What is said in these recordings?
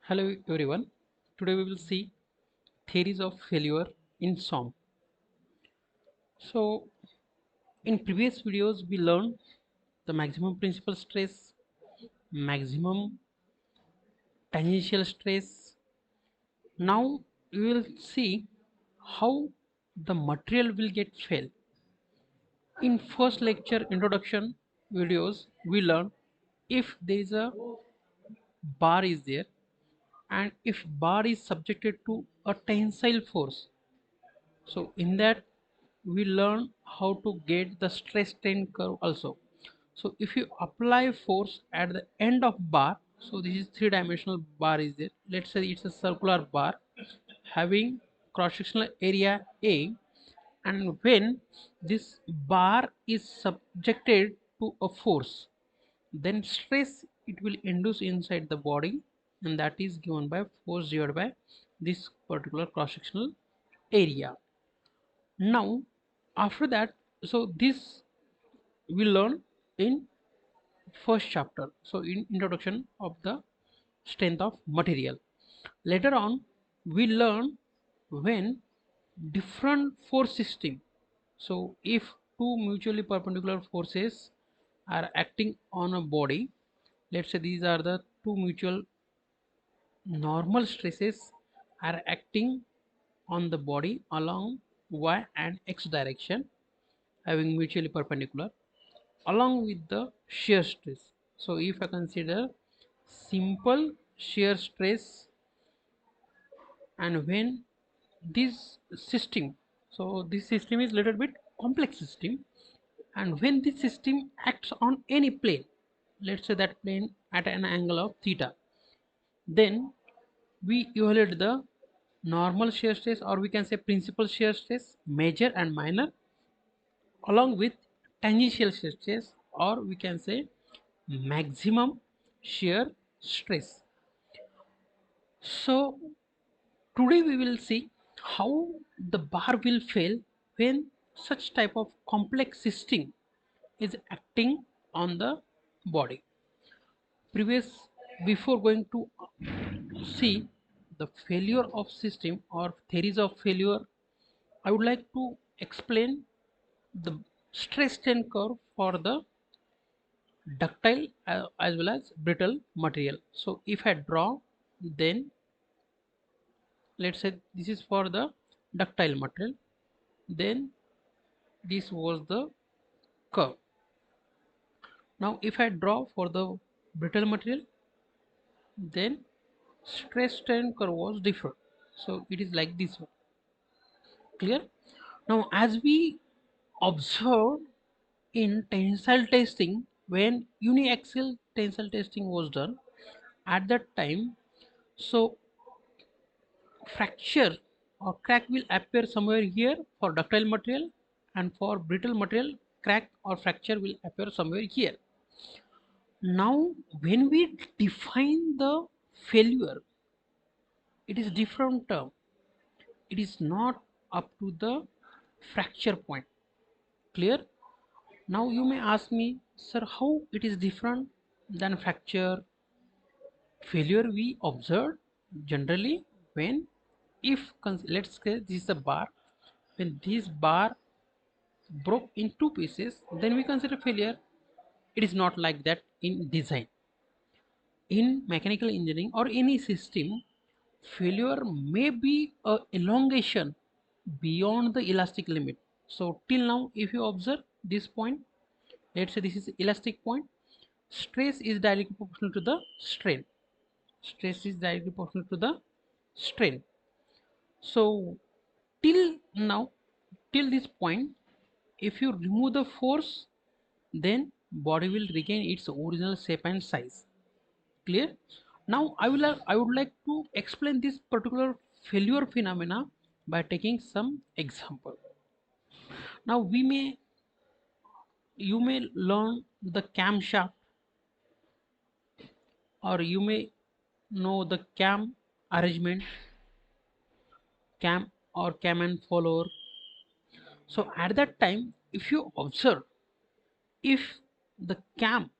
Hello everyone. Today we will see theories of failure in SOM. So in previous videos we learned the maximum principal stress, maximum tangential stress. Now we will see how the material will get fail. In first lecture introduction videos we learned if there is a bar is there and if bar is subjected to a tensile force. So in that we learn how to get the stress strain curve also. So if you apply force at the end of bar, so this is three-dimensional bar is there. Let's say it's a circular bar having cross-sectional area A, and when this bar is subjected to a force, then stress it will induce inside the body, and that is given by force divided by this particular cross-sectional area. Now after that, so this we learn in first chapter, so in introduction of the strength of material. Later on we learn when different force system, so if two mutually perpendicular forces are acting on a body, let's say these are the two mutual normal stresses are acting on the body along y and x direction having mutually perpendicular along with the shear stress. So if I consider simple shear stress, and when this system, so this system is little bit complex system, and when this system acts on any plane, let's say that plane at an angle of theta, then we evaluate the normal shear stress, or we can say principal shear stress, major and minor, along with tangential shear stress, or we can say maximum shear stress. So today we will see how the bar will fail when such type of complex system is acting on the body. Previous, before going to see the failure of system or theories of failure, I would like to explain the stress strain curve for the ductile as well as brittle material. So if I draw, then let's say this is for the ductile material, then this was the curve. Now if I draw for the brittle material, then stress strain curve was different, so it is like this one. Clear? Now as we observed in tensile testing, when uniaxial tensile testing was done at that time, so fracture or crack will appear somewhere here for ductile material, and for brittle material crack or fracture will appear somewhere here. Now when we define the failure, it is different term, it is not up to the fracture point. Clear? Now you may ask me, sir, how it is different than fracture? Failure we observed generally when, if let's say this is a bar, when this bar broke in two pieces, then we consider failure. It is not like that in design. In mechanical engineering or any system, failure may be a elongation beyond the elastic limit. So till now if you observe this point, let's say this is elastic point, stress is directly proportional to the strain, stress is directly proportional to the strain. So till now, till this point, if you remove the force, then body will regain its original shape and size. Clear? Now I would like to explain this particular failure phenomena by taking some example. Now you may learn the camshaft, or you may know the cam arrangement, cam or cam and follower. So at that time, if you observe, if the cam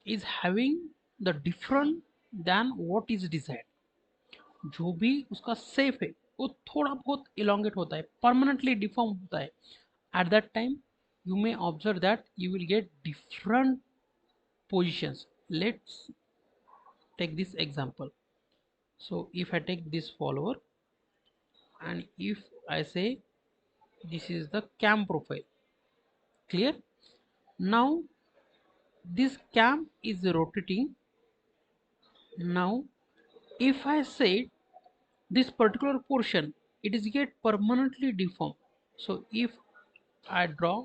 is having the different than what is desired, जो भी उसका safe है वो थोड़ा बहुत elongate होता है, permanently deform होता है. At that time you may observe that you will get different positions. Let's take this example. So if I take this follower and if I say this is the cam profile, clear? Now this cam is rotating. Now if I say this particular portion, it is get permanently deformed. So if I draw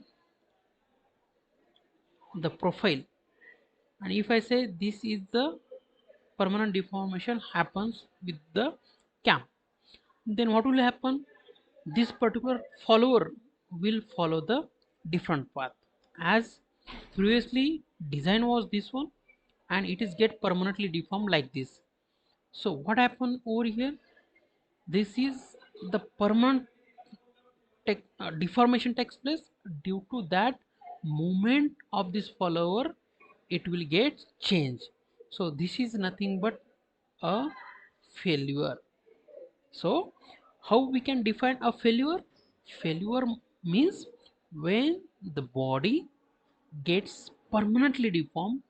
the profile and if I say this is the permanent deformation happens with the cam, then what will happen? This particular follower will follow the different path, as previously design was this one and it is get permanently deformed like this. So what happened over here? This is the permanent deformation takes place. Due to that movement of this follower, it will get changed. So this is nothing but a failure. So how we can define a failure? Failure means when the body gets permanently deformed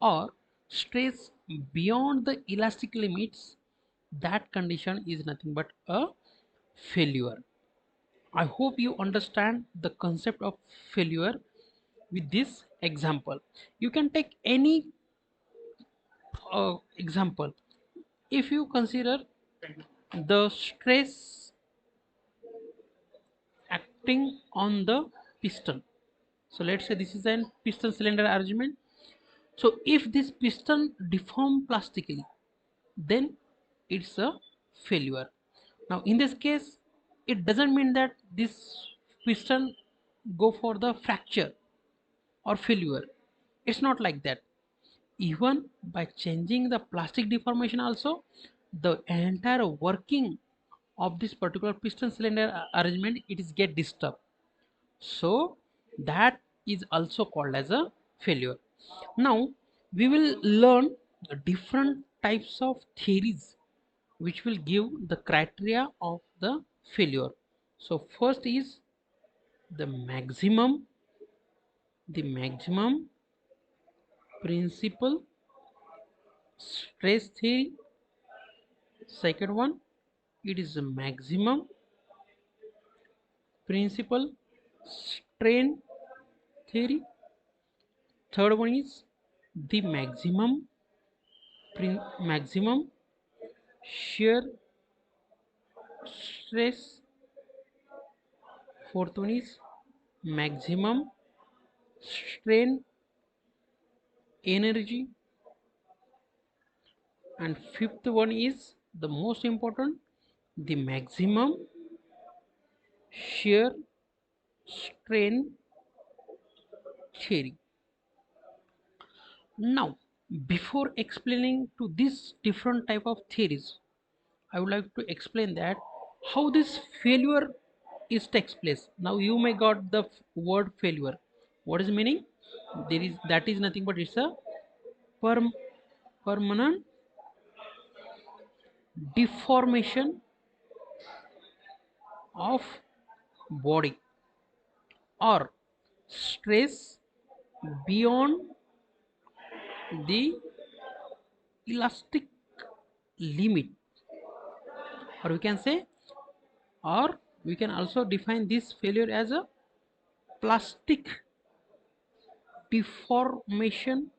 or stress beyond the elastic limits, that condition is nothing but a failure. I hope you understand the concept of failure with this example. You can take any example. If you consider the stress acting on the piston, so let's say this is an piston cylinder arrangement. So if this piston deform plastically, then it's a failure. Now in this case, it doesn't mean that this piston go for the fracture or failure. It's not like that. Even by changing the plastic deformation also, the entire working of this particular piston cylinder arrangement, it is get disturbed. So that is also called as a failure. Now we will learn the different types of theories which will give the criteria of the failure. So first is the maximum principal stress theory. Second one, it is the maximum principal strain theory. Third one is the maximum shear stress. Fourth one is maximum strain energy. And fifth one is the most important, the maximum shear strain theory. Now before explaining to this different type of theories, I would like to explain that how this failure is takes place. Now you may got the word failure. What is meaning? There is that is nothing but it's a perm permanent deformation of body or stress beyond the elastic limit, or we can say, or we can also define this failure as a plastic deformation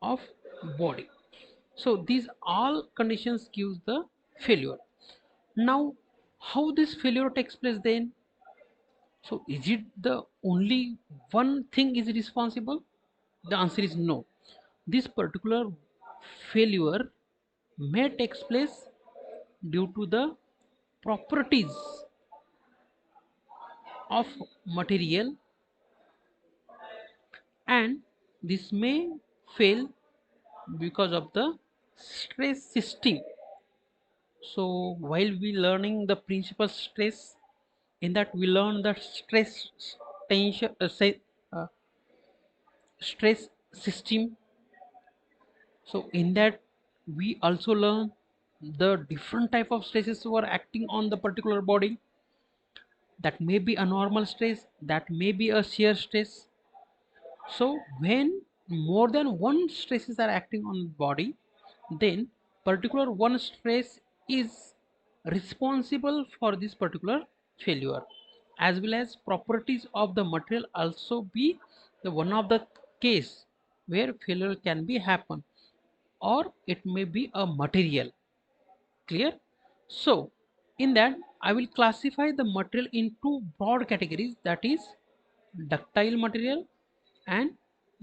of body. So these all conditions gives the failure. Now how this failure takes place then? So is it the only one thing is responsible? The answer is no. This particular failure may take place due to the properties of material, and this may fail because of the stress system. So while we learning the principal stress, in that we learn the stress tension uh, stress system. So in that we also learn the different type of stresses were acting on the particular body. That may be a normal stress, that may be a shear stress. So when more than one stresses are acting on the body, then particular one stress is responsible for this particular failure, as well as properties of the material also be the one of the case where failure can be happen, or it may be a material. Clear? So in that I will classify the material into broad categories, that is ductile material and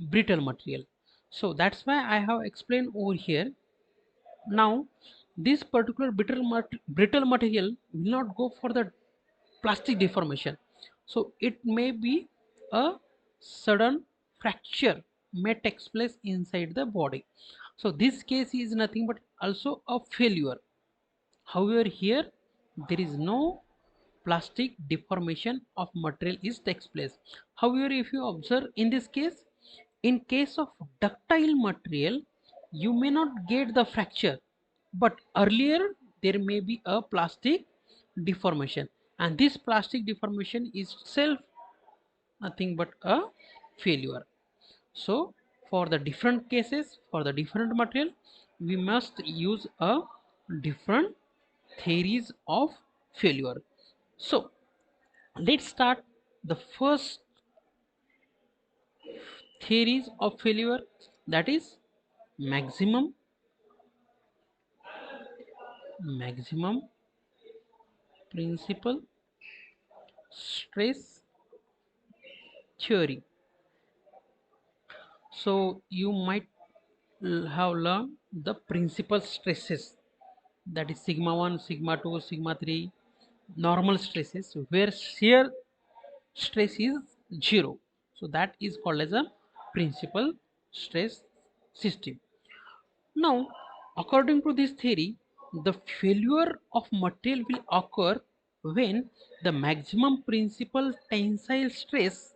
brittle material. So that's why I have explained over here. Now this particular brittle material will not go for the plastic deformation, so it may be a sudden fracture may takes place inside the body. So this case is nothing but also a failure. However, here there is no plastic deformation of material is takes place. However, if you observe in this case, in case of ductile material, you may not get the fracture, but earlier there may be a plastic deformation, and this plastic deformation is self nothing but a failure. So for the different cases, for the different material, we must use a different theories of failure. So let's start the first theories of failure, that is maximum maximum principal stress theory. So you might have learned the principal stresses, that is sigma 1, sigma 2, sigma 3, normal stresses where shear stress is 0. So that is called as a principal stress system. Now, according to this theory, the failure of material will occur when the maximum principal tensile stress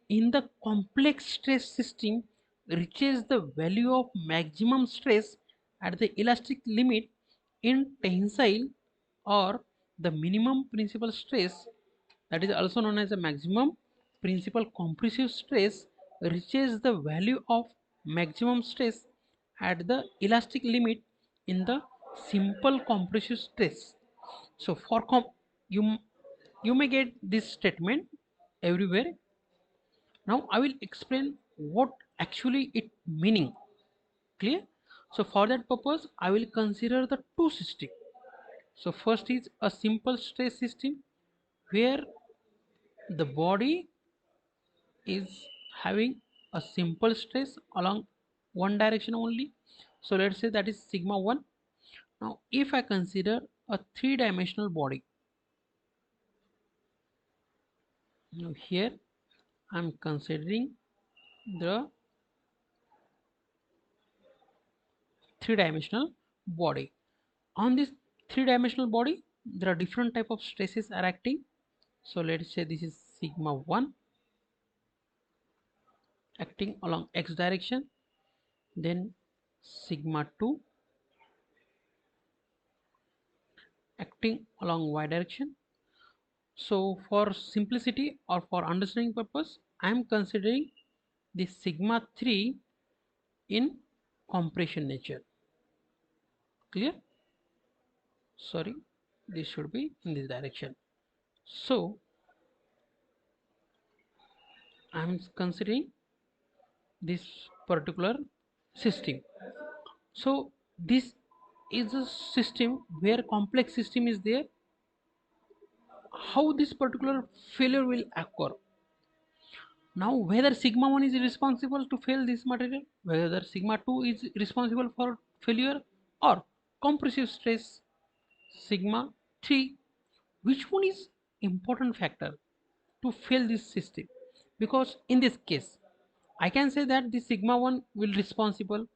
in the complex stress system reaches the value of maximum stress at the elastic limit in tensile, or the minimum principal stress, that is also known as a maximum principal compressive stress, reaches the value of maximum stress at the elastic limit in the simple compressive stress. So for you you may get this statement everywhere. Now I will explain what actually it meaning. Clear? So for that purpose I will consider the two system. So first is a simple stress system where the body is having a simple stress along one direction only. So let's say that is sigma 1. Now if I consider a three-dimensional body, now here I am considering the three-dimensional body. On this three-dimensional body there are different type of stresses are acting. So let's say this is sigma 1 acting along x direction, then sigma 2 acting along y direction. So for simplicity or for understanding purpose, I am considering the sigma 3 in compression nature. Clear? Sorry, this should be in this direction. So I am considering this particular system. So this is a system where complex system is there. How this particular failure will occur? Now whether sigma 1 is responsible to fail this material, whether sigma 2 is responsible for failure, or compressive stress sigma 3, which one is important factor to fail this system? Because in this case I can say that the sigma 1 will responsible,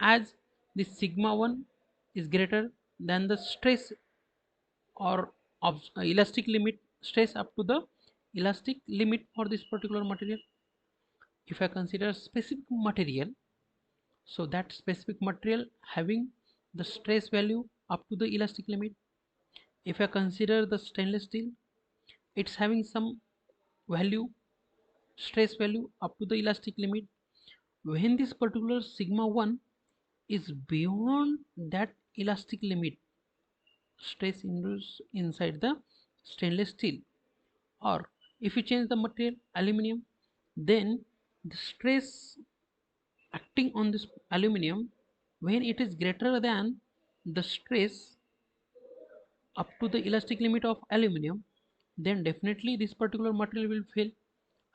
as the sigma 1 is greater than the stress or elastic limit stress up to the elastic limit for this particular material. If I consider specific material, so that specific material having the stress value up to the elastic limit. If I consider the stainless steel, it's having some value, stress value up to the elastic limit. When this particular sigma 1 is beyond that elastic limit, stress induced inside the stainless steel, or if you change the material aluminum, then the stress acting on this aluminum, when it is greater than the stress up to the elastic limit of aluminum, then definitely this particular material will fail.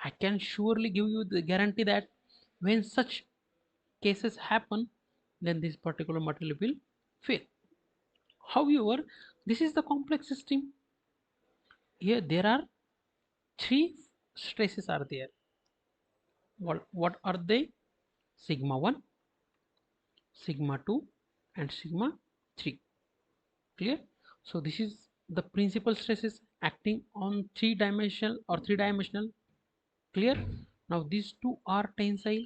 I can surely give you the guarantee that when such cases happen, then this particular material will fail. However, this is the complex system. Here there are three stresses are there. What are they? Sigma 1, sigma 2 and sigma 3. Clear? So this is the principal stresses acting on three dimensional. Clear? Now these two are tensile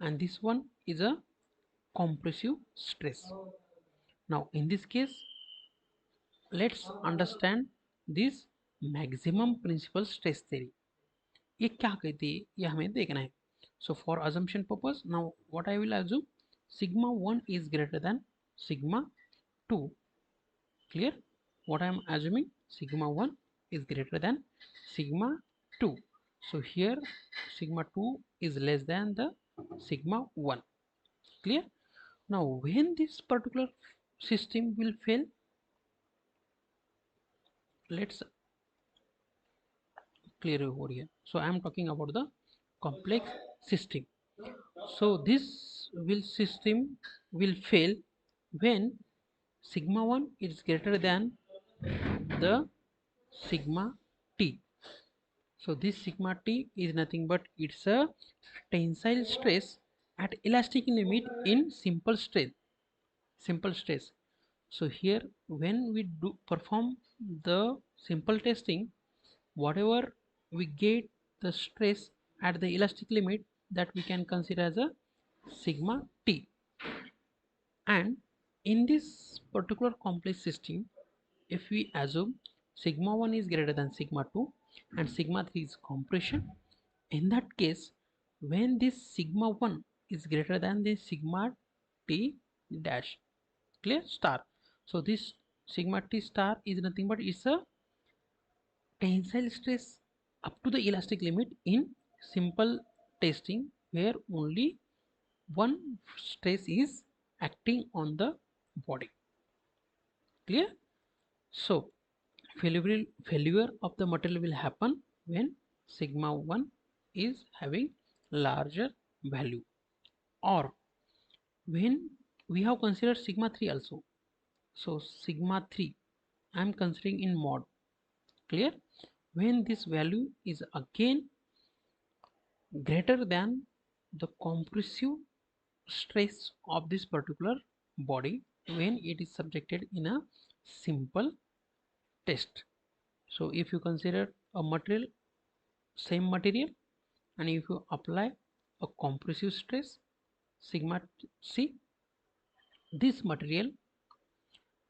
and this one is a compressive stress. Now in this case, let's understand this maximum principal stress theory. ये क्या कहती है ये हमें देखना है. So for assumption purpose, now what I will assume, sigma 1 is greater than sigma 2. Clear? What I am assuming, sigma 1 is greater than sigma 2. So here sigma 2 is less than the sigma 1. Clear? Now when this particular system will fail, let's clear over here. So I am talking about the complex system. So this will system will fail when sigma 1 is greater than the sigma t. So this sigma t is nothing but it's a tensile stress at elastic limit in simple stress. So here when we do perform the simple testing, whatever we get the stress at the elastic limit, that we can consider as a sigma t. And in this particular complex system, if we assume sigma 1 is greater than sigma 2 and sigma 3 is compression, in that case when this sigma 1 is greater than the sigma t dash, clear, star. So this sigma t star is nothing but it's a tensile stress up to the elastic limit in simple testing, where only one stress is acting on the body. Clear? So failure of the material will happen when sigma 1 is having larger value, or when we have considered sigma 3 also. So sigma 3 I am considering in mod. Clear? When this value is again greater than the compressive stress of this particular body when it is subjected in a simple test. So if you consider a material, same material, and if you apply a compressive stress sigma c, this material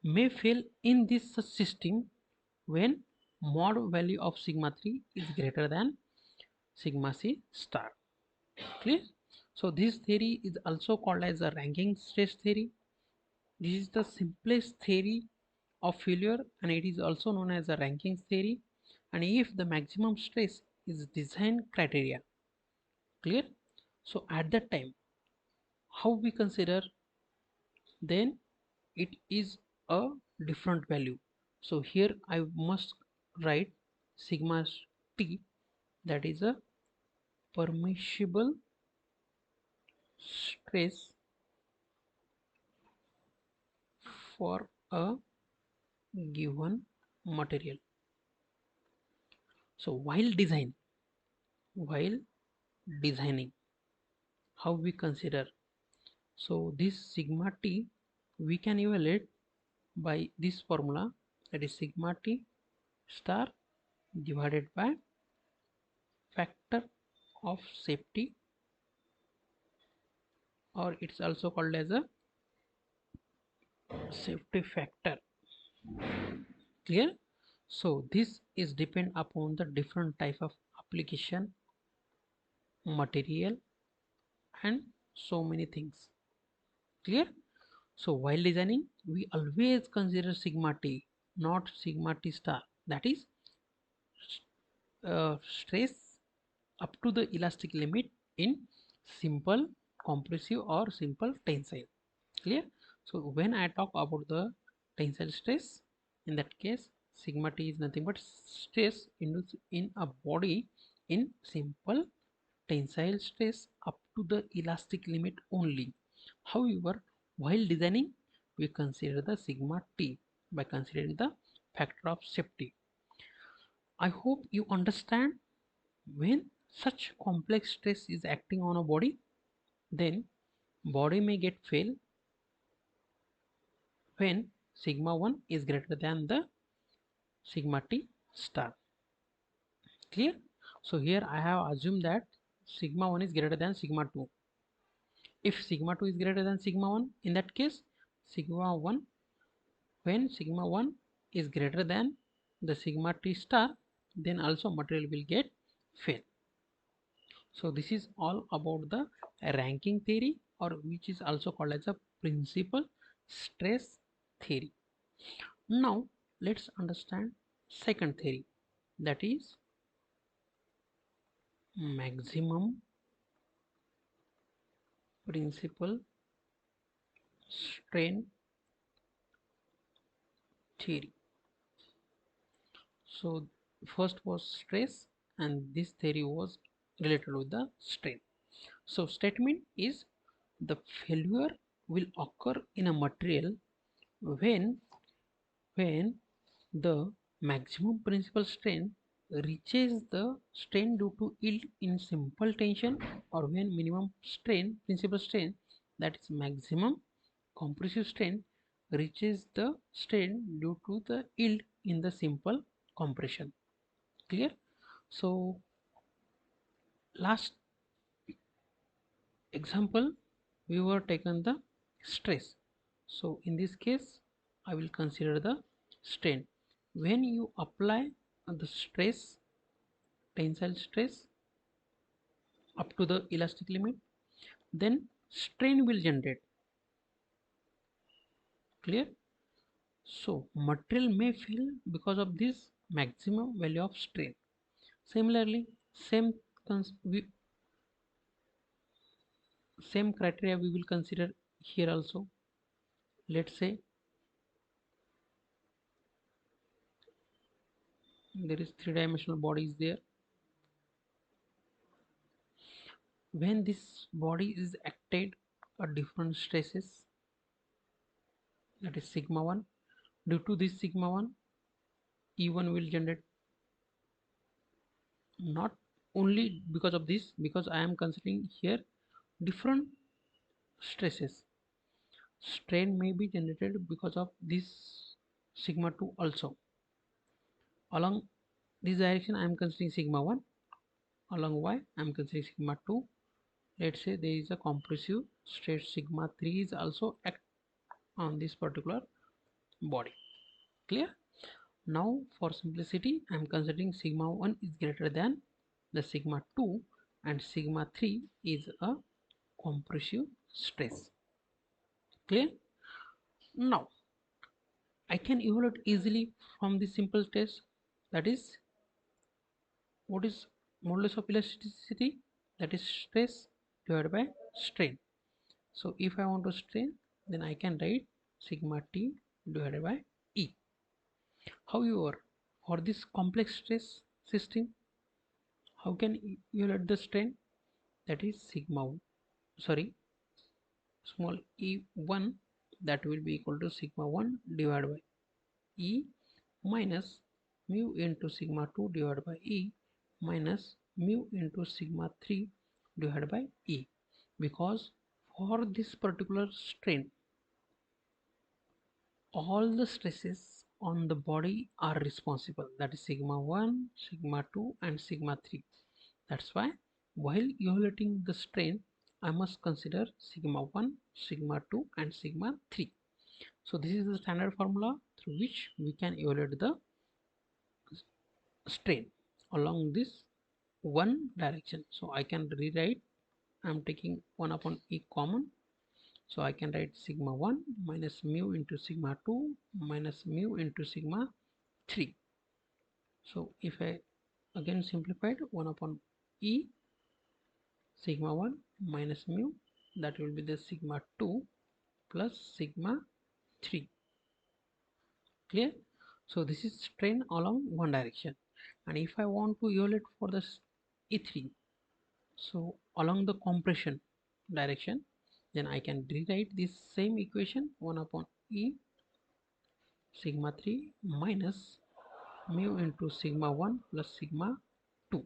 may fail in this system when mod value of sigma 3 is greater than sigma c star. Clear? So this theory is also called as a ranking stress theory. This is the simplest theory of failure and it is also known as a ranking theory. And if the maximum stress is design criteria, clear? So at that time, how we consider, then it is a different value. So here I must write sigma t, that is a permissible stress for a given material. So while designing, how we consider, so this sigma t we can evaluate by this formula, that is sigma t star divided by factor of safety, or it's also called as a safety factor. Clear? So this is depend upon the different type of application, material, and so many things. Clear? So while designing, we always consider sigma t, not sigma t star. That is stress up to the elastic limit in simple compressive or simple tensile. Clear? So when I talk about the tensile stress, in that case sigma t is nothing but stress induced in a body in simple tensile stress up to the elastic limit only. However, while designing, we consider the sigma t by considering the factor of safety. I hope you understand. When such complex stress is acting on a body, then body may get fail when sigma 1 is greater than the sigma t star. Clear? So here I have assumed that sigma 1 is greater than sigma 2. If sigma 2 is greater than sigma 1, in that case sigma 1, when sigma 1 is greater than the sigma t star, then also material will get fail. So this is all about the ranking theory, or which is also called as a principal stress theory. Now let's understand second theory, that is maximum principal strain theory. So first was stress, and this theory was related with the strain. So statement is the failure will occur in a material when the maximum principal strain reaches the strain due to yield in simple tension, or when minimum strain principal strain, that is maximum compressive strain, reaches the strain due to the yield in the simple compression. Clear? So last example we were taken the stress. So in this case I will consider the strain. When you apply the stress, tensile stress up to the elastic limit, then strain will generate. Clear? So material may fail because of this maximum value of strain. Similarly, same criteria we will consider here also. Let's say there is three-dimensional body is there. When this body is acted at different stresses, that is sigma 1, due to this sigma 1, E1 will generate. Not only because of this, because I am considering here different stresses, strain may be generated because of this sigma 2 also. Along this direction I am considering sigma 1, along y I am considering sigma 2. Let's say there is a compressive stress sigma 3 is also act on this particular body. Clear? Now for simplicity I am considering sigma 1 is greater than the sigma 2 and sigma 3 is a compressive stress. Clear? Now I can evaluate easily from this simple test, that is what is modulus of elasticity, that is stress divided by strain. So if I want to strain, then I can write sigma t divided by E. However, for this complex stress system, how can you let the strain, that is sigma, sorry, small e1, that will be equal to sigma 1 divided by E minus mu into sigma 2 divided by E minus mu into sigma 3 divided by E, because for this particular strain all the stresses on the body are responsible, that is sigma 1, sigma 2 and sigma 3. That's why while evaluating the strain I must consider sigma 1, sigma 2 and sigma 3. So this is the standard formula through which we can evaluate the strain along this one direction. So I can rewrite, I'm taking 1 upon E common, so I can write sigma 1 minus mu into sigma 2 minus mu into sigma 3. So if I again simplified, 1 upon E sigma 1 minus mu, that will be the sigma 2 plus sigma 3. Clear? So this is strain along one direction, and if I want to evaluate for this E3, so along the compression direction, then I can rewrite this same equation, 1 upon E sigma 3 minus mu into sigma 1 plus sigma 2.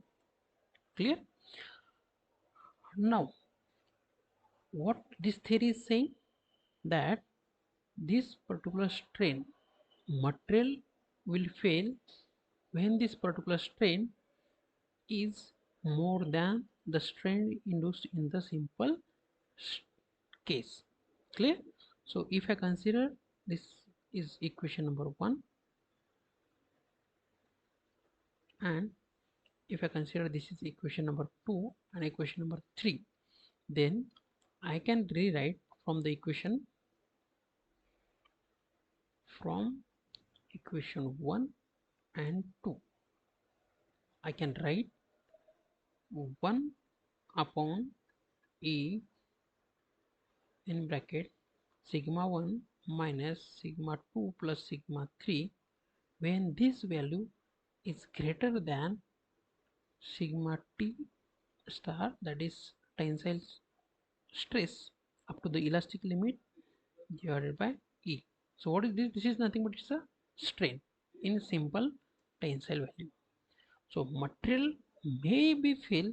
Clear? Now what this theory is saying, that this particular strain material will fail when this particular strain is more than the strain induced in the simple case. Clear? So if I consider this is equation number 1, and if I consider this is equation number 2 and equation number 3, then I can rewrite from the equation, from equation 1 and 2, I can write 1 upon E in bracket sigma 1 minus sigma 2 plus sigma 3 when this value is greater than sigma T star, that is tensile stress up to the elastic limit, divided by E. So what is this? This is nothing but it's a strain in simple tensile value. So material may be fail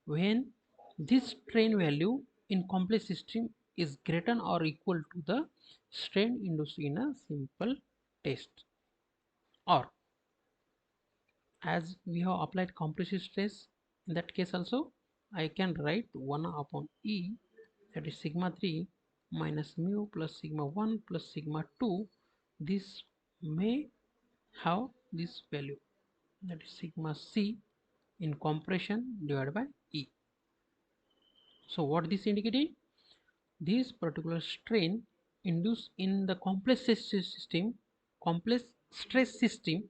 when this strain value in complex system is greater or equal to the strain induced in a simple test, or as we have applied compressive stress, in that case also I can write 1 upon E, that is sigma 3 minus mu plus sigma 1 plus sigma 2. This may have this value, that is sigma C in compression divided by E. So what this indicated, this particular strain induced in the complex stress system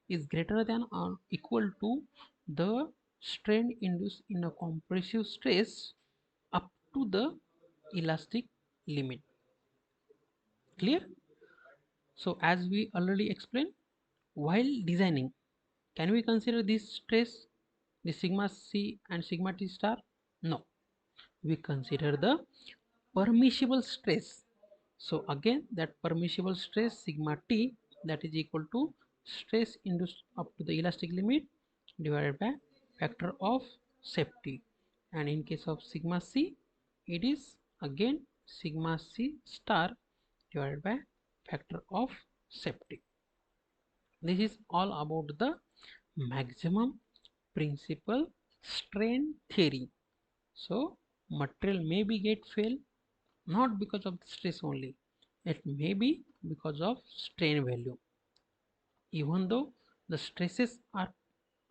is greater than or equal to the strain induced in a compressive stress up to the elastic limit. Clear? So as we already explained, while designing, can we consider this stress, the sigma C and sigma T star? No, we consider the permissible stress. So again, that permissible stress sigma T, that is equal to stress induced up to the elastic limit divided by factor of safety, and in case of sigma C, it is again sigma C star divided by factor of safety. This is all about the maximum principal strain theory. So material may be get fail not because of the stress only, it may be because of strain value. Even though the stresses are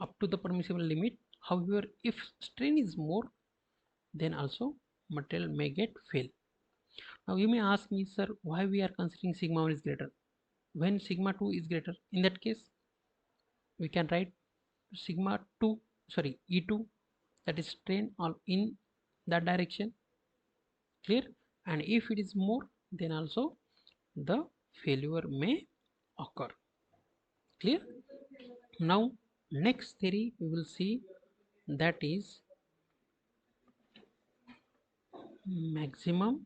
up to the permissible limit, however, if strain is more, then also material may get fail. Now you may ask me, sir, why we are considering sigma 1 is greater when sigma 2 is greater? In that case, we can write sigma 2, sorry, E2, that is strain all in that direction. Clear? And if it is more, then also the failure may occur. Clear? Now next theory we will see, that is maximum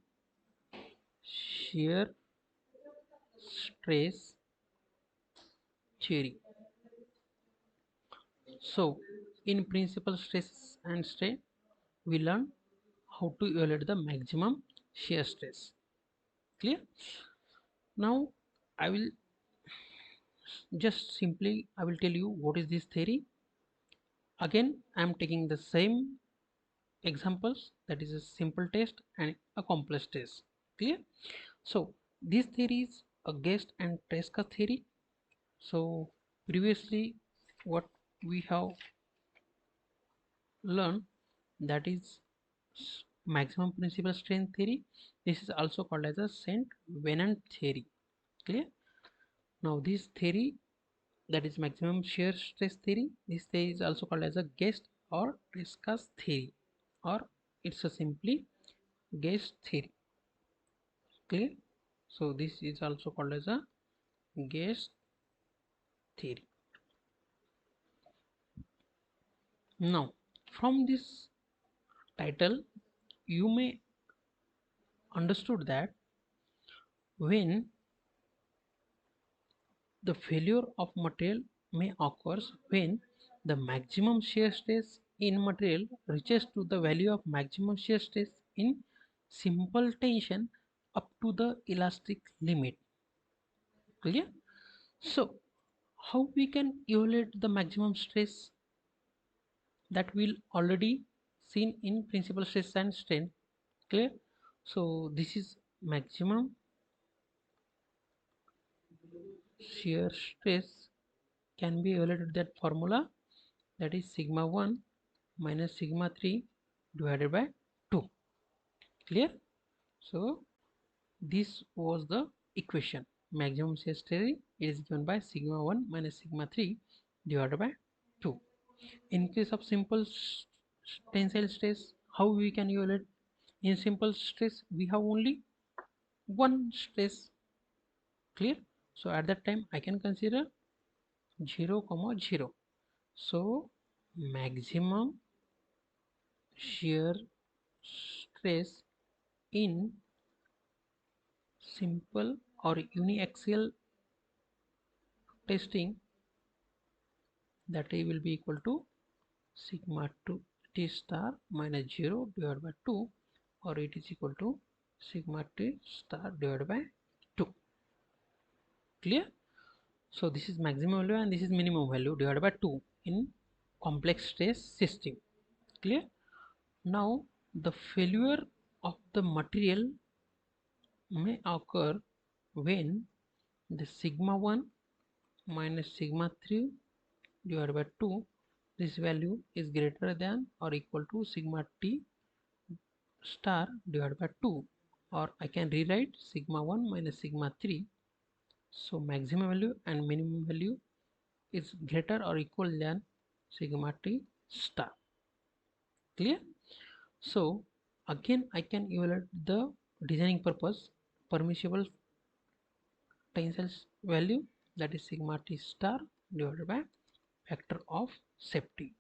shear stress theory. So in principal stress and strain, we learn how to evaluate the maximum shear stress. Clear? Now I will just simply I will tell you what is this theory. Again I am taking the same examples, that is a simple test and a complex test. Clear? So This theory is a Guest and Tresca theory. So previously what we have learned, that is maximum principal strain theory. This is also called as a Saint Venant theory. Clear? Now this theory, that is maximum shear stress theory, this theory is also called as a Guest or Tresca's theory, or it's a simply Guest theory. Clear? So this is also called as a Guest theory. Now from this title you may understood that when the failure of material may occur when the maximum shear stress in material reaches to the value of maximum shear stress in simple tension up to the elastic limit. Clear? So how we can evaluate the maximum stress, that will already seen in principal stress and strain. Clear? So this is maximum shear stress can be evaluated, that formula, that is sigma 1 minus sigma 3 divided by 2. Clear? So this was the equation. Maximum shear stress is given by sigma 1 minus sigma 3 divided by 2. In case of simple tensile stress, how we can evaluate? In simple stress we have only one stress. Clear? So at that time I can consider 0 comma 0. So maximum shear stress in simple or uniaxial testing, that will be equal to sigma 2 t star minus 0 divided by 2, or it is equal to sigma t star divided by 2. Clear? So this is maximum value and this is minimum value divided by 2 in complex stress system. Clear? Now the failure of the material may occur when the sigma 1 minus sigma 3 divided by 2, this value is greater than or equal to sigma t star divided by 2, or I can rewrite sigma 1 minus sigma 3. So maximum value and minimum value is greater or equal than sigma t star. Clear? So again I can evaluate the designing purpose permissible tensile value, that is sigma t star divided by factor of safety.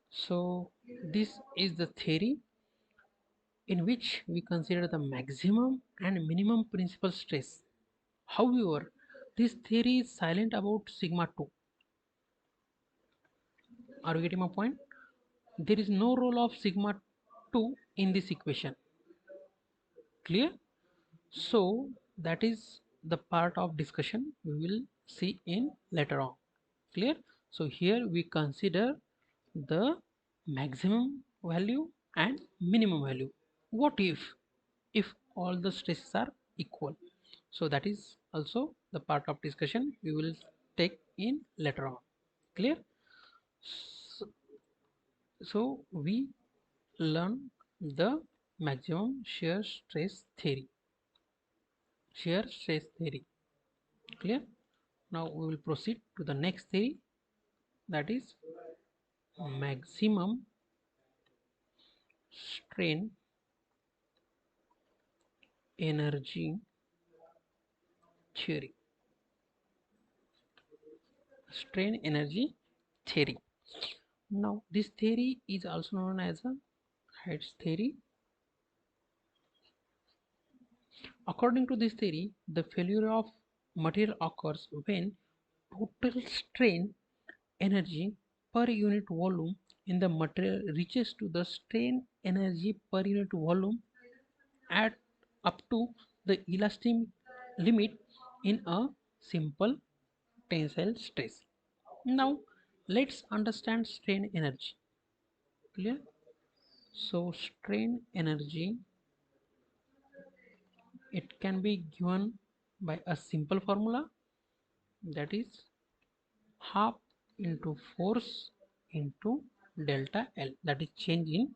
So this is the theory in which we consider the maximum and minimum principal stress. However, this theory is silent about sigma 2. Are you getting my point? There is no role of sigma 2 in this equation. Clear? So that is the part of discussion we will see in later on. Clear? So here we consider the maximum value and minimum value. What if all the stresses are equal? So that is also the part of discussion we will take in later on. Clear? So, so we learn the maximum shear stress theory. Clear? Now we will proceed to the next theory, that is maximum strain energy theory. Strain energy theory. Now this theory is also known as a Head's theory. According to this theory, the failure of material occurs when total strain energy per unit volume in the material reaches to the strain energy per unit volume at up to the elastic limit in a simple tensile stress. Now let's understand strain energy. Clear? So strain energy, it can be given by a simple formula, that is half into force into delta L, that is change in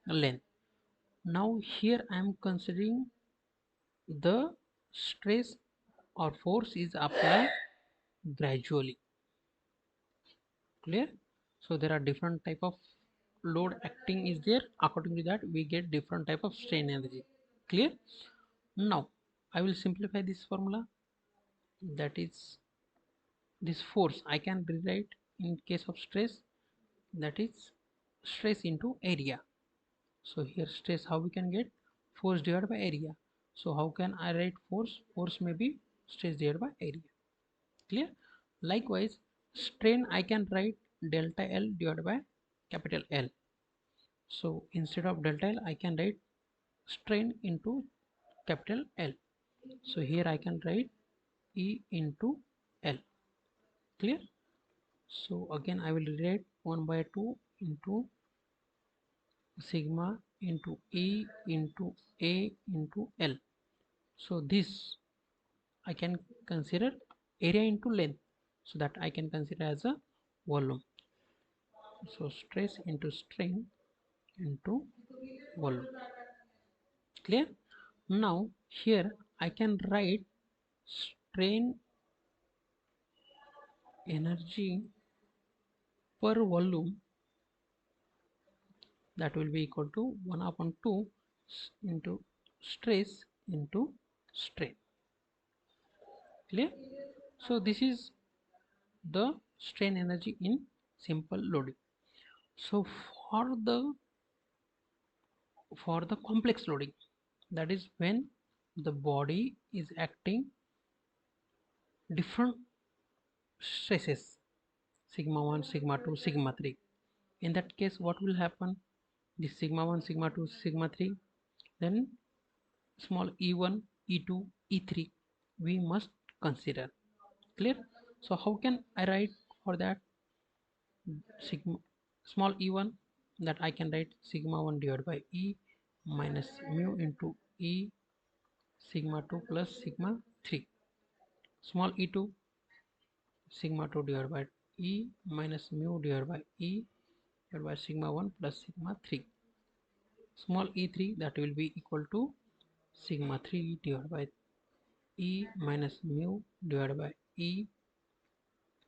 length. Now here I am considering the stress or force is applied gradually. Clear? So there are different type of load acting is there. According to that we get different type of strain energy. Clear? Now I will simplify this formula, that is this force I can rewrite in case of stress, that is stress into area. So here stress, how we can get force divided by area. So how can I write force? Force may be stress divided by area. Clear? Likewise strain I can write delta L divided by capital L. So instead of delta L I can write strain into capital L. So here I can write E into L. Clear? So again I will rewrite 1 by 2 into sigma into E into A into L. So this I can consider area into length, so that I can consider as a volume. So stress into strain into volume. Clear? Now here I can write strain energy per volume, that will be equal to 1 upon 2 into stress into strain. Clear? So this is the strain energy in simple loading. So for the complex loading, that is when the body is acting different stresses, sigma 1, sigma 2, sigma 3. In that case what will happen? This sigma 1, sigma 2, sigma 3, then small e1, e2, e3 we must consider. Clear? So how can I write for that? Sigma small e1, that I can write sigma 1 divided by E minus mu into E sigma 2 plus sigma 3. Small e2, sigma 2 divided by E minus mu divided by E divided by sigma 1 plus sigma 3. Small e3, that will be equal to sigma 3 divided by E minus mu divided by E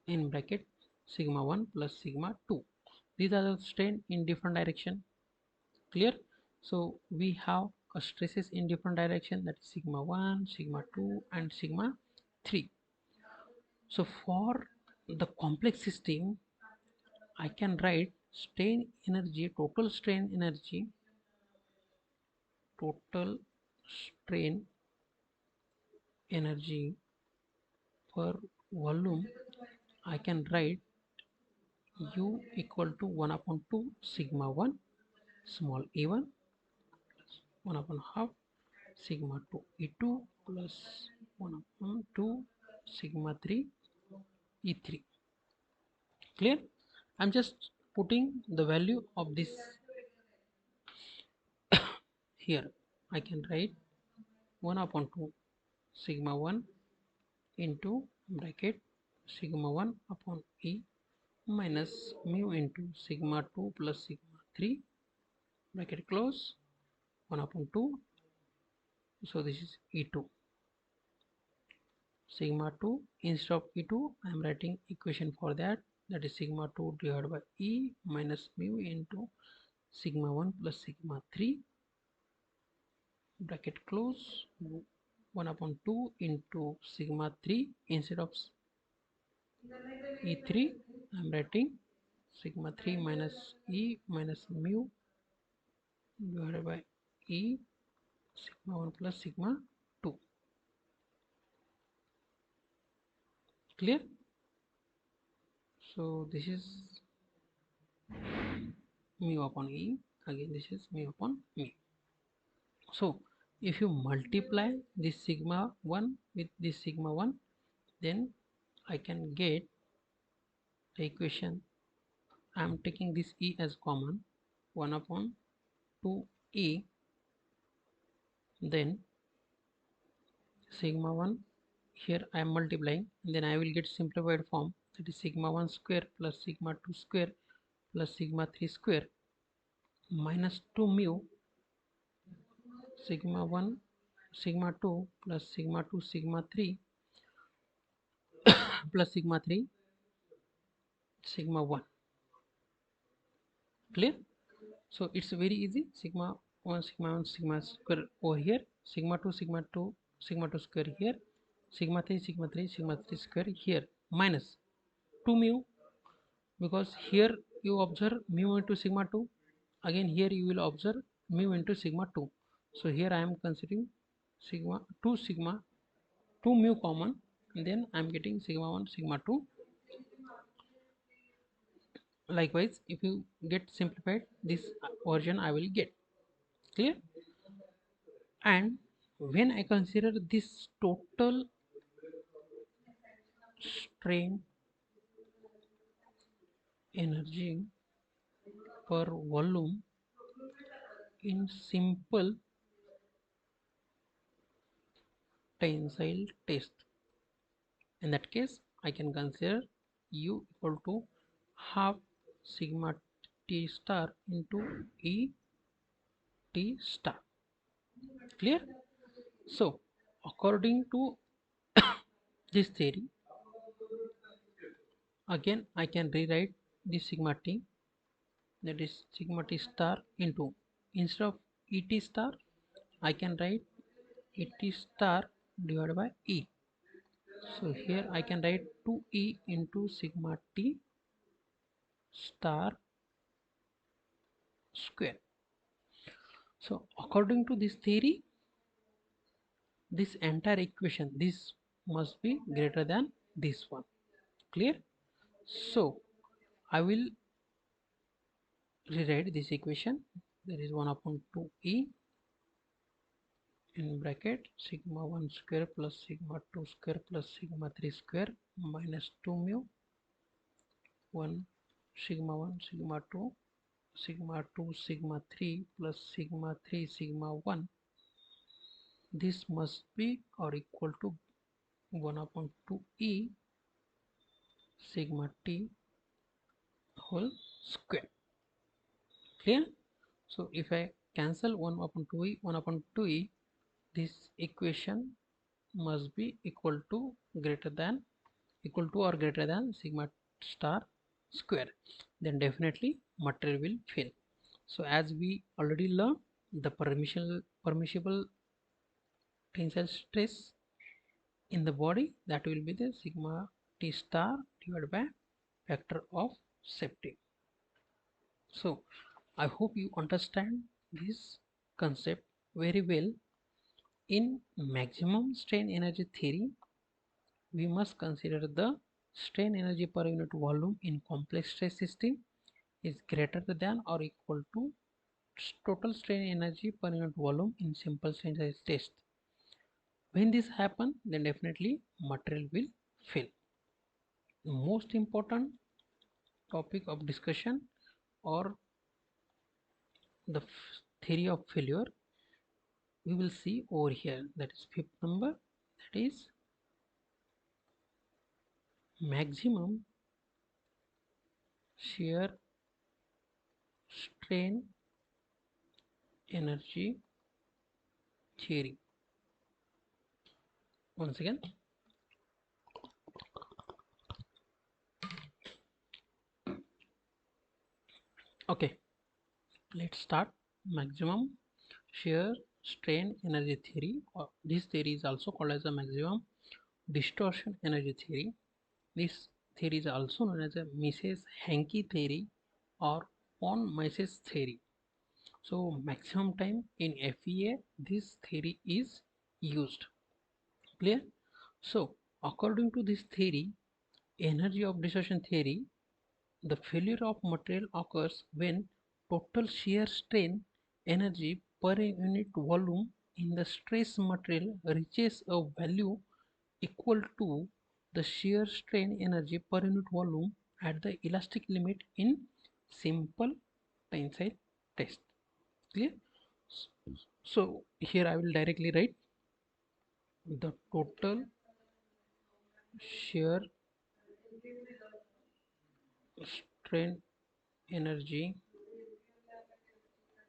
in bracket sigma 1 plus sigma 2. These are the strain in different direction. Clear? So we have a stresses in different direction, that is sigma 1, sigma 2 and sigma 3. So for the complex system I can write strain energy, total strain energy per volume. I can write U equal to 1 upon 2 sigma 1 small e1 plus 1 upon half sigma 2 e2 plus 1 upon 2 sigma 3 e3. Clear? I'm just putting the value of this here. I can write 1 upon 2 sigma 1 into bracket sigma 1 upon e minus mu into sigma 2 plus sigma 3 bracket close 1 upon 2. So this is e2 sigma 2. Instead of e2 I am writing equation for that, that is sigma 2 divided by e minus mu into sigma 1 plus sigma 3 bracket close 1 upon 2 into sigma 3. Instead of e3 I am writing sigma 3 minus e minus mu divided by e sigma 1 plus sigma 2. Clear? So this is mu upon e, again this is mu upon mu. So if you multiply this sigma 1 with this sigma 1, then I can get the equation. I am taking this e as common, 1 upon 2 e, then sigma 1 here I am multiplying, and then I will get simplified form, that is sigma 1 square plus sigma 2 square plus sigma 3 square minus 2 mu sigma 1 sigma 2 plus sigma 2 sigma 3 plus sigma 3 sigma 1. Clear? So it's very easy. Sigma 1 sigma square over here, sigma 2 sigma 2 square here, sigma 3 sigma 3 square here, minus 2 mu, because here you observe mu into sigma 2, again here you will observe mu into sigma 2. So here I am considering sigma 2 mu common, and then I am getting sigma 1 sigma 2. Likewise, if you get simplified, this version I will get. Clear? And when I consider this total strain energy per volume in simple tensile test, in that case I can consider U equal to half sigma T star into E T star. Clear? So according to this theory, again I can rewrite this sigma T, that is sigma T star into, instead of Et star I can write Et star divided by E. So here I can write 2E into sigma T star square. So according to this theory, this entire equation, this must be greater than this one. Clear? So I will rewrite this equation, there is 1 upon 2E in bracket sigma 1 square plus sigma 2 square plus sigma 3 square minus 2 mu 1 sigma 1 sigma 2 sigma 2 sigma 3 plus sigma 3 sigma 1. This must be or equal to 1 upon 2E sigma T whole square. Clear? So if I cancel 1 upon 2E, this equation must be equal to or greater than sigma star square, then definitely material will fail. So as we already learned, the permissible tensile stress in the body, that will be the sigma T star divided by factor of safety. So I hope you understand this concept very well. In maximum strain energy theory, we must consider the strain energy per unit volume in complex stress system is greater than or equal to total strain energy per unit volume in simple strain test. When this happens, then definitely material will fail. Most important topic of discussion or the theory of failure we will see over here, that is fifth number, that is maximum shear strain energy theory. Once again, okay, let's start. Maximum shear strain energy theory, or this theory is also called as a maximum distortion energy theory. This theory is also known as a Mises-Hankey theory or von Mises theory. So maximum time in FEA, this theory is used. Clear? So according to this theory, energy of distortion theory, the failure of material occurs when total shear strain energy per unit volume in the stress material reaches a value equal to the shear strain energy per unit volume at the elastic limit in simple tensile test. Clear? So here I will directly write the total shear strain energy,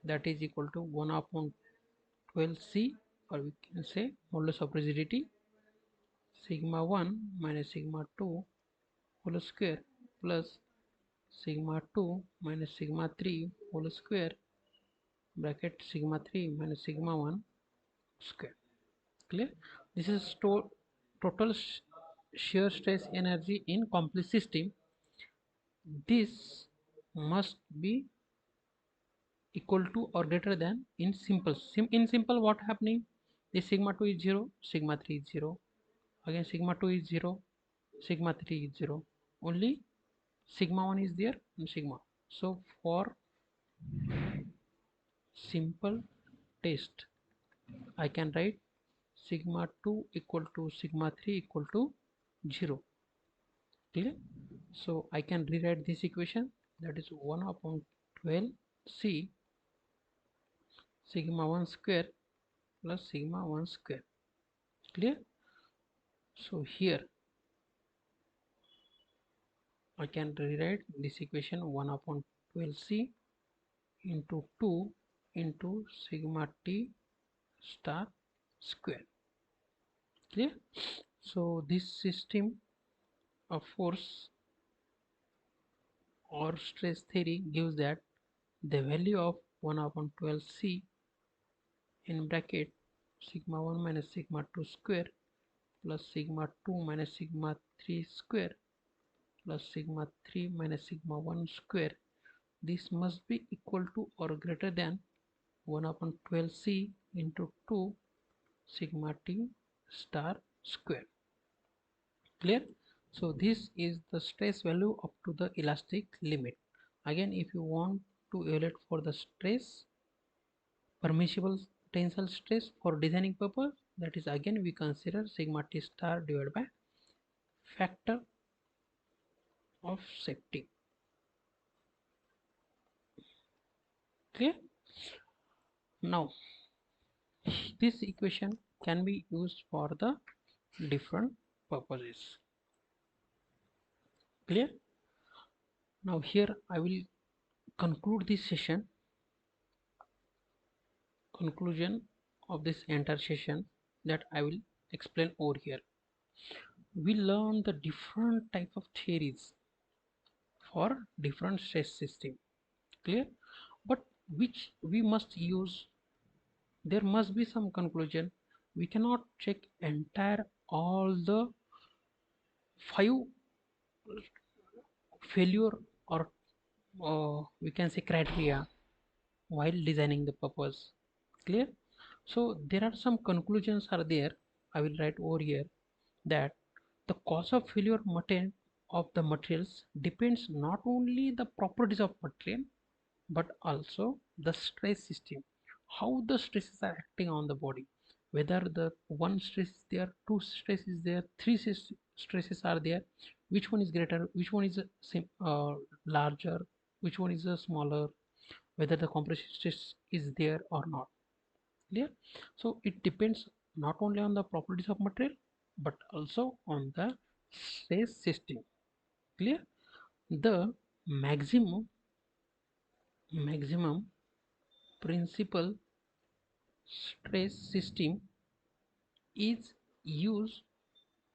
that is equal to 1 upon 12c, or we can say modulus of rigidity, sigma 1 minus sigma 2 whole square plus sigma 2 minus sigma 3 whole square, bracket sigma 3 minus sigma 1 square. Clear? This is total shear stress energy in complex system. This must be equal to or greater than in simple. In simple, what happening? This sigma 2 is 0, sigma 3 is 0, again sigma 2 is 0, sigma 3 is 0, only sigma 1 is there and sigma. So for simple test, I can write sigma 2 equal to sigma 3 equal to 0. Clear? So I can rewrite this equation, that is 1 upon 12 c sigma 1 square plus sigma 1 square. Clear? So here I can rewrite this equation 1 upon 12c into 2 into sigma t star square. Clear? So this system of force or stress theory gives that the value of 1 upon 12c in bracket sigma 1 minus sigma 2 square plus sigma 2 minus sigma 3 square plus sigma 3 minus sigma 1 square, this must be equal to or greater than 1 upon 12c into 2 sigma t star square. Clear? So this is the stress value up to the elastic limit. Again, if you want to evaluate for the stress, permissible tensile stress for designing purpose, that is again we consider sigma t star divided by factor of safety. Clear? Now this equation can be used for the different purposes. Clear? Now here I will conclude this session. Conclusion of this entire session that I will explain over here. We learn the different type of theories for different stress system. Clear? But which we must use, there must be some conclusion. We cannot check entire all the 5 failure or we can say criteria while designing the purpose. Clear? So there are some conclusions are there, I will write over here, that the cause of failure of the materials depends not only the properties of material but also the stress system, how the stresses are acting on the body, whether the one stress is there, two stress is there, three stresses are there, which one is greater, which one is larger, which one is smaller, whether the compression stress is there or not. Clear? So it depends not only on the properties of material but also on the stress system. Clear? The maximum principal stress system is used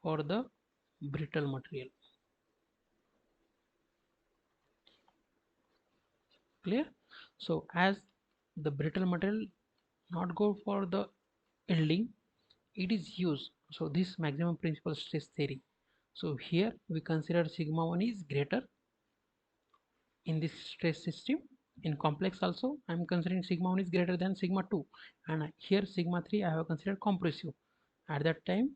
for the brittle material. Clear? So as the brittle material not go for the yielding, it is used, so this maximum principal stress theory. So here we consider sigma 1 is greater in this stress system. In complex also I am considering sigma 1 is greater than sigma 2, and here sigma 3 I have considered compressive at that time.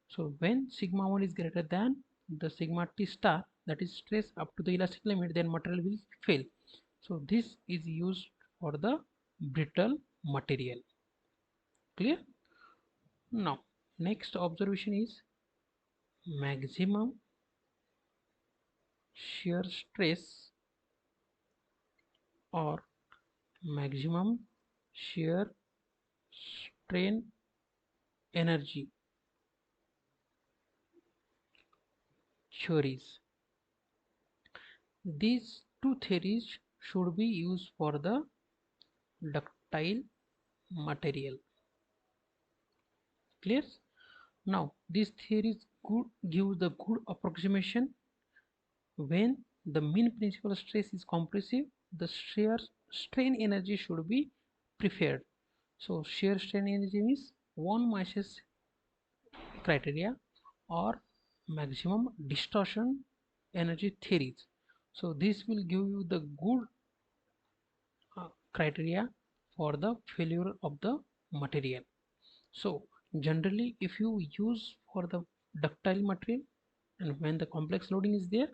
So when sigma 1 is greater than the sigma t star, that is stress up to the elastic limit, then material will fail. So this is used for the brittle material. Clear? Now next observation is maximum shear stress or maximum shear strain energy theories. These two theories should be used for the ductile material. Clear? Now, these theories give the good approximation. When the mean principal stress is compressive, the shear strain energy should be preferred. So, shear strain energy means one Mises criteria or maximum distortion energy theories. So, this will give you the good criteria for the failure of the material. So generally if you use for the ductile material and when the complex loading is there,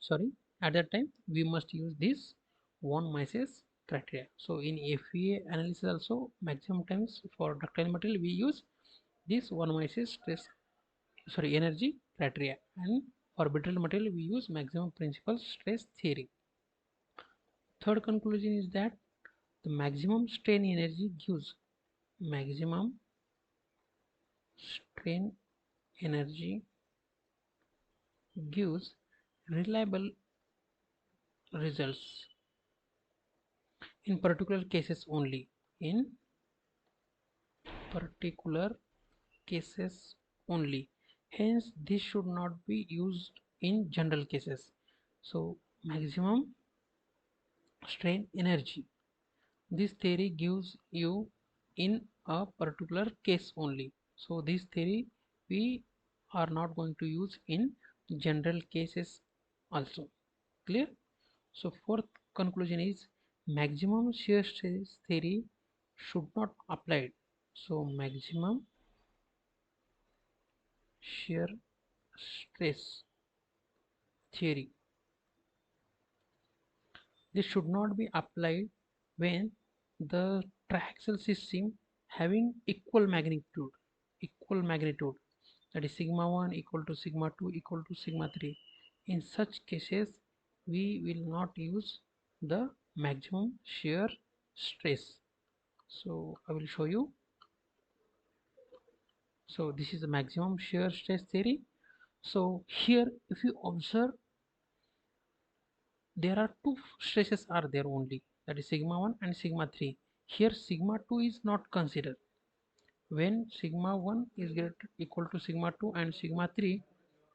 sorry, at that time we must use this one Mises criteria. So in FEA analysis also maximum times for ductile material we use this one Mises stress, sorry, energy criteria, and for brittle material we use maximum principal stress theory. Third conclusion is that the maximum strain energy gives maximum strain energy gives reliable results in particular cases only. In particular cases only. Hence, this should not be used in general cases. So, maximum strain energy. This theory gives you in a particular case only. So, this theory we are not going to use in general cases also. Clear? So fourth conclusion is maximum shear stress theory should not applied. So maximum shear stress theory, this should not be applied when the triaxial system having equal magnitude, that is sigma 1 equal to sigma 2 equal to sigma 3. In such cases we will not use the maximum shear stress. So I will show you. So this is the maximum shear stress theory. So here if you observe, there are two stresses are there only, that is sigma 1 and sigma 3. Here sigma 2 is not considered. When sigma 1 is greater equal to sigma 2 and sigma 3,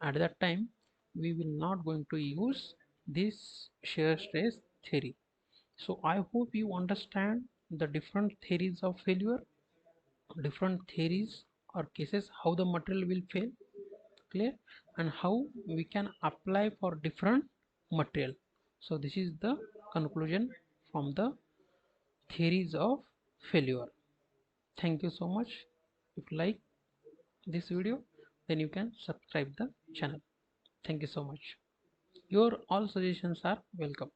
at that time we will not going to use this shear stress theory. So I hope you understand the different theories of failure, different theories or cases how the material will fail. Clear? And how we can apply for different material. So this is the conclusion from the theories of failure. Thank you so much. If you like this video, then you can subscribe the channel. Thank you so much. Your all suggestions are welcome.